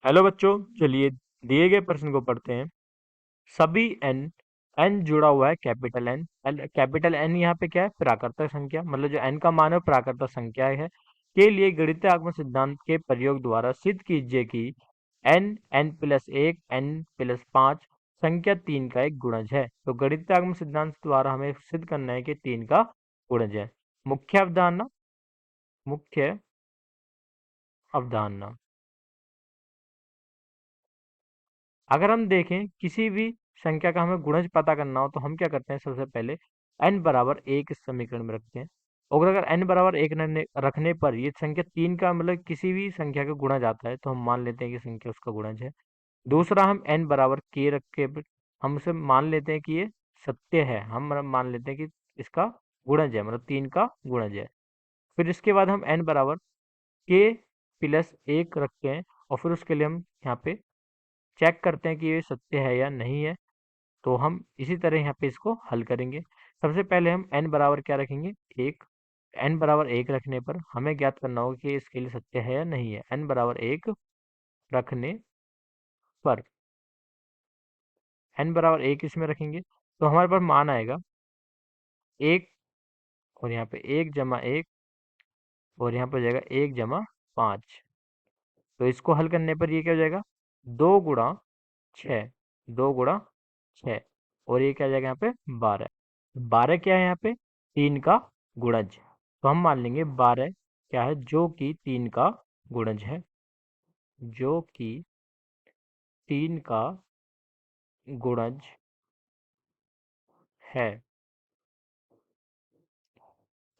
Hello बच्चों, चलिए दिए गए प्रश्न को पढ़ते हैं। सभी एन एन जुड़ा हुआ है कैपिटल एन। कैपिटल एन यहाँ पे क्या है? प्राकृतिक संख्या, मतलब जो एन का मान है वो प्राकृतिक संख्या है। के लिए गणितीय आगमन सिद्धांत के प्रयोग द्वारा सिद्ध कीजिए कि एन एन प्लस एक एन प्लस पाँच संख्या तीन का एक गुणज है। तो गणितीय आगमन सिद्धांत द्वारा हमें सिद्ध करना है कि तीन का गुणज है। मुख्य अवधारणा, मुख्य अवधारणा। अगर हम देखें किसी भी संख्या का हमें गुणज पता करना हो तो हम क्या करते हैं? सबसे पहले n बराबर एक इस समीकरण में रखते हैं। और अगर n बराबर एक रखने पर ये संख्या तीन का मतलब किसी भी संख्या का गुणज आता है तो हम मान लेते हैं कि संख्या उसका गुणज है। दूसरा, हम n बराबर k रख के हम उसे मान लेते हैं कि ये सत्य है। हम मतलब मान लेते हैं कि इसका गुणज है, मतलब तीन का गुणज है। फिर इसके बाद हम n बराबर k प्लस एक रखते हैं और फिर उसके लिए हम यहाँ पे चेक करते हैं कि ये सत्य है या नहीं है। तो हम इसी तरह यहाँ पे इसको हल करेंगे। सबसे पहले हम n बराबर क्या रखेंगे? एक। n बराबर एक रखने पर हमें ज्ञात करना होगा कि इसके लिए सत्य है या नहीं है। n बराबर एक रखने पर n बराबर एक इसमें रखेंगे तो हमारे पास मान आएगा एक, और यहाँ पे एक जमा एक, और यहाँ पर हो जाएगा एक जमा पाँच। तो इसको हल करने पर ये क्या हो जाएगा? दो गुणा छः, दो गुणा छः, और ये क्या आ जाएगा यहाँ पे? बारह। बारह क्या है यहाँ पे? तीन का गुणज। तो हम मान लेंगे बारह क्या है? जो कि तीन का गुणज है, जो कि तीन का गुणज है।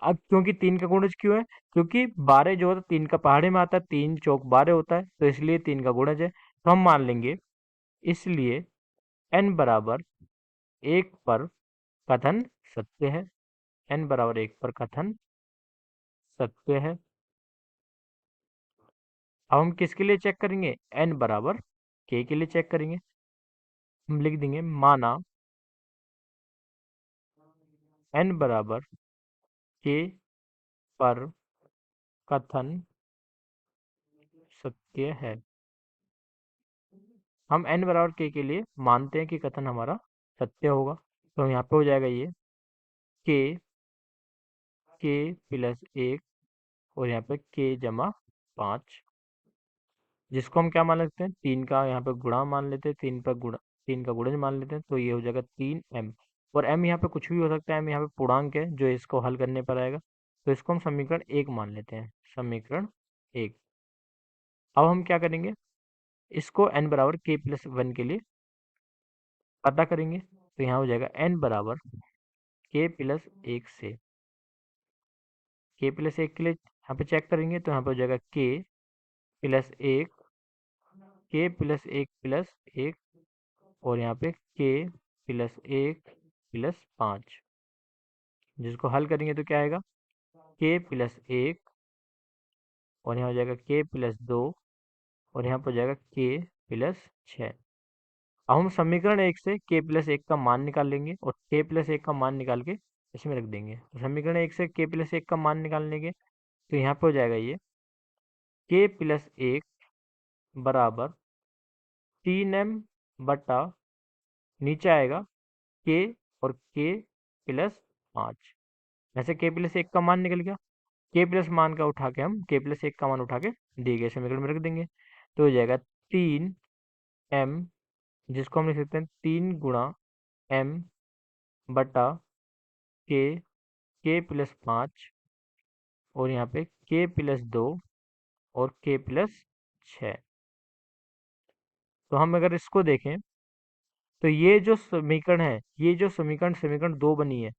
अब क्योंकि तीन का गुणज क्यों है? क्योंकि बारह जो होता है तीन का पहाड़े में आता है, तीन चौक बारह होता है, तो इसलिए तीन का गुणज है। तो हम मान लेंगे इसलिए n बराबर एक पर कथन सत्य है। n बराबर एक पर कथन सत्य है। अब हम किसके लिए चेक करेंगे? n बराबर k के लिए चेक करेंगे। हम लिख देंगे माना n बराबर k पर कथन सत्य है। हम n बराबर k के लिए मानते हैं कि कथन हमारा सत्य होगा। तो यहाँ पे हो जाएगा ये k, k प्लस एक, और यहाँ पे k जमा पाँच, जिसको हम क्या मान लेते हैं? तीन का यहाँ पे गुणा मान लेते हैं, तीन पर गुणा, तीन का गुणज मान लेते हैं। तो ये हो जाएगा तीन m, और m यहाँ पे कुछ भी हो सकता है। m यहाँ पे पूर्णांक है जो इसको हल करने पर आएगा। तो इसको हम समीकरण एक मान लेते हैं, समीकरण एक। अब हम क्या करेंगे? इसको n बराबर k प्लस वन के लिए पता करेंगे। तो यहाँ हो जाएगा n बराबर k प्लस एक से, k प्लस एक के लिए यहाँ पे चेक करेंगे तो यहाँ पे हो जाएगा k प्लस एक, k प्लस एक प्लस एक, और यहाँ पे k प्लस एक प्लस पाँच, जिसको हल करेंगे तो क्या आएगा? k प्लस एक, और यहाँ हो जाएगा k प्लस दो, और यहाँ पर हो जाएगा k प्लस छः। अब हम समीकरण एक से k प्लस एक का मान निकाल लेंगे और k प्लस एक का मान निकाल के इसमें रख देंगे। तो समीकरण एक से k प्लस एक का मान निकालने के तो यहाँ पे हो जाएगा ये k प्लस एक बराबर तीन एम बटा, नीचे आएगा k और k प्लस पाँच। ऐसे k प्लस एक का मान निकल गया। k प्लस मान का उठा के हम k प्लस एक का मान उठा के दिए गए समीकरण में रख देंगे। तो हो जाएगा तीन एम, जिसको हम लिख सकते हैं तीन गुणा एम बटा के, के प्लस पाँच, और यहाँ पे के प्लस दो, और के प्लस छः। तो हम अगर इसको देखें तो ये जो समीकरण है, ये जो समीकरण समीकरण दो बनी है,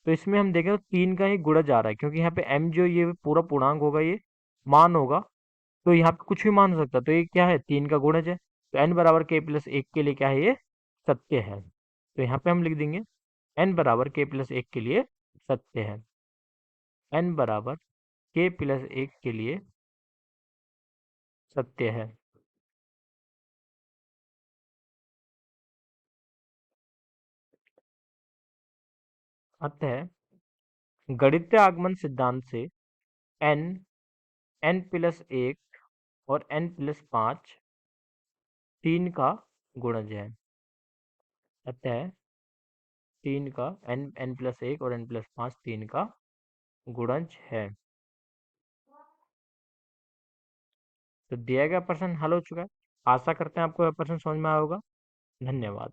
तो इसमें हम देखें तो तीन का ही गुणज आ रहा है, क्योंकि यहाँ पे m जो ये पूरा पूर्णांक होगा, ये मान होगा। तो यहाँ पे कुछ भी मान हो सकता है, तो ये क्या है? तीन का गुणज है। तो n बराबर k प्लस एक के लिए क्या है? ये सत्य है। तो यहाँ पे हम लिख देंगे n बराबर k प्लस एक के लिए सत्य है। n बराबर k प्लस एक के लिए सत्य है। अतः गणितीय आगमन सिद्धांत से n, n प्लस एक और n प्लस पाँच 3 का गुणज है। अतः 3 का n+1 और n+5 3 का गुणज है। तो दिया गया प्रश्न हल हो चुका है। आशा करते हैं आपको यह प्रश्न समझ में आया होगा। धन्यवाद।